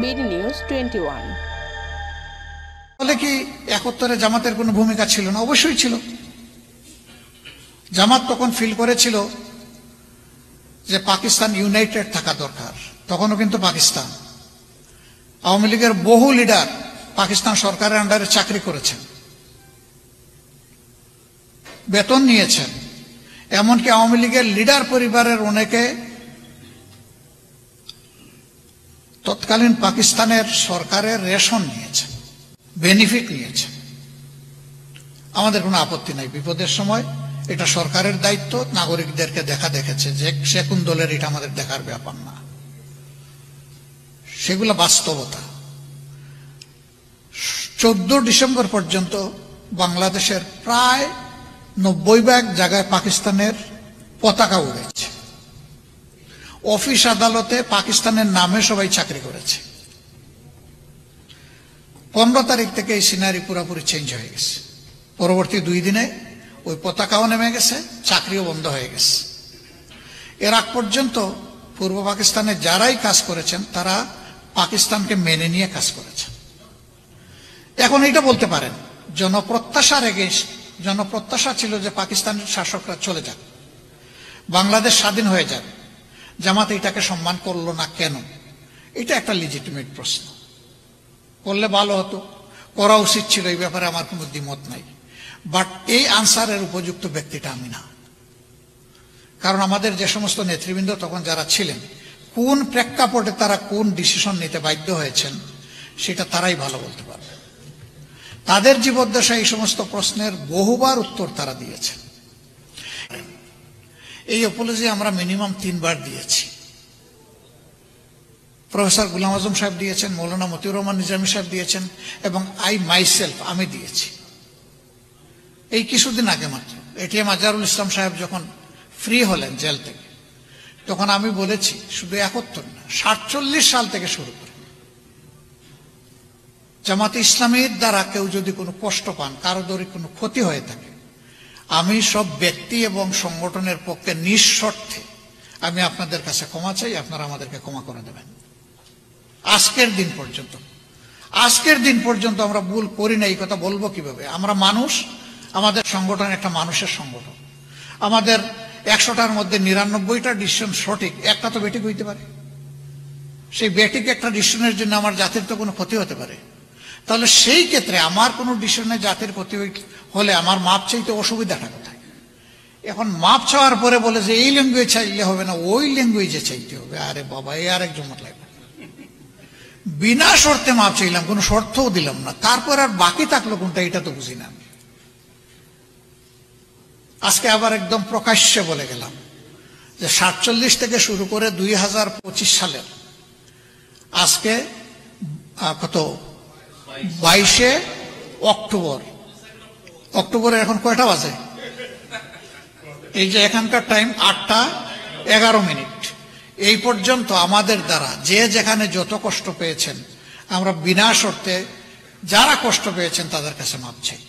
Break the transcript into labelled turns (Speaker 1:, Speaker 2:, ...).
Speaker 1: BD news 21।
Speaker 2: বলে কি 71-এ জামাতের কোনো ভূমিকা ছিল না? অবশ্যই ছিল। জামাত তখন ফিল করেছিল যে পাকিস্তান ইউনাইটেড থাকা দরকার। তখনও কিন্তু পাকিস্তান, আওয়ামী লীগের বহু লিডার পাকিস্তান সরকারের আন্ডারে চাকরি করেছেন, বেতন নিয়েছেন, এমনকি আওয়ামী লীগের লিডার পরিবারের অনেকে তৎকালীন পাকিস্তানের সরকারের রেশন নিয়েছেন, বেনিফিট নিয়েছেন। আমাদের কোনো আপত্তি নাই, বিপদের সময় এটা সরকারের দায়িত্ব, নাগরিকদেরকে দেখা দেখেছে যে সে কোন দলের, এটা আমাদের দেখার ব্যাপার না। সেগুলো বাস্তবতা। 14 ডিসেম্বর পর্যন্ত বাংলাদেশের প্রায় 90 জায়গায় পাকিস্তানের পতাকা উড়েছে। অফিস আদালতে পাকিস্তানের নামে সবাই চাকরি করেছে। 15 তারিখ থেকে এই সিনারি পুরোপুরি চেঞ্জ হয়ে গেছে। পরবর্তী 2 দিনে ওই পতাকাও নেমে গেছে, চাকরিও বন্ধ হয়ে গেছে। এর আগ পর্যন্ত পূর্ব পাকিস্তানে যারাই কাজ করেছেন তারা পাকিস্তানকে মেনে নিয়ে কাজ করেছেন। এখন এটা বলতে পারেন জনপ্রত্যাশার এগেইনস্ট, জনপ্রত্যাশা ছিল যে পাকিস্তানের শাসকরা চলে যাক, বাংলাদেশ স্বাধীন হয়ে যাক। জামাত এটাকে সম্মান করলো না কেন? এটা একটা লিজিটিমেট প্রশ্ন। করলে ভালো হতো, করা উচিত ছিল, এই ব্যাপারে আমার কোনো দ্বিমত নাই। বাট এই আনসারের উপযুক্ত ব্যক্তিটা আমি না। কারণ আমাদের যে সমস্ত নেতৃবৃন্দ তখন যারা ছিলেন, কোন প্রেক্ষাপটে তারা কোন ডিসিশন নিতে বাধ্য হয়েছেন সেটা তারাই ভালো বলতে পারবে। তাদের জীবদ্দশায় এই সমস্ত প্রশ্নের বহুবার উত্তর তারা দিয়েছেন। এই অ্যাপোলজি আমরা মিনিমাম 3 বার দিয়েছি। প্রফেসর গুলাম আজম সাহেব দিয়েছেন, মৌলানা মতিউর রহমান নিজামী সাহেব দিয়েছেন, এবং আমি দিয়েছি। এই কিছুদিন আগে মাত্র এটিএম আজহারুল ইসলাম সাহেব যখন ফ্রি হলেন জেল থেকে, তখন আমি বলেছি শুধু 71 না, 47 সাল থেকে শুরু করে জামাতে ইসলামীর দ্বারা কেউ যদি কোনো কষ্ট পান, কারো দ্বারা কোনো ক্ষতি হয়ে থাকে, আমি সব ব্যক্তি এবং সংগঠনের পক্ষে নিঃশর্তে আমি আপনাদের কাছে ক্ষমা চাই, আপনারা আমাদেরকে ক্ষমা করে দেবেন। আজকের দিন পর্যন্ত আমরা ভুল করি না। এই কথা বলবো কিভাবে? আমরা মানুষ, আমাদের সংগঠন একটা মানুষের সংগঠন। আমাদের 100টার মধ্যে 99টা ডিসিশন সঠিক, একটা তো বেঠিক হইতে পারে। সেই বেঠিক একটা ডিসিশনের জন্য আমার জাতির তো কোনো ক্ষতি হতে পারে। তাহলে সেই ক্ষেত্রে আমার কোনো ডিসিশনে জাতির ক্ষতি হলে আমার মাপ চাইতে অসুবিধাটা কোথায়? এখন মাপ চাওয়ার পরে বলে যে এই ল্যাঙ্গুয়েজ চাইলে হবে না, ওই ল্যাঙ্গুয়েজে চাইতে হবে। আরে বাবা, এই আরেক জমত লাগবে। বিনা শর্তে মাপ চাইলাম, কোনো শর্তও দিলাম না, তারপর আর বাকি থাকলো কোনটা, এটা তো বুঝি না। আজকে আবার একদম প্রকাশ্যে বলে গেলাম যে 47 থেকে শুরু করে 2025 সালের আজকে কত 22 অক্টোবরে এখন কয়টা বাজে? এই যে এখানকার টাইম 8টা 11 মিনিট। এই পর্যন্ত আমাদের দ্বারা যে যেখানে যত কষ্ট পেয়েছেন, আমরা বিনা শর্তে যারা কষ্ট পেয়েছেন তাদের কাছে মাপ চাই।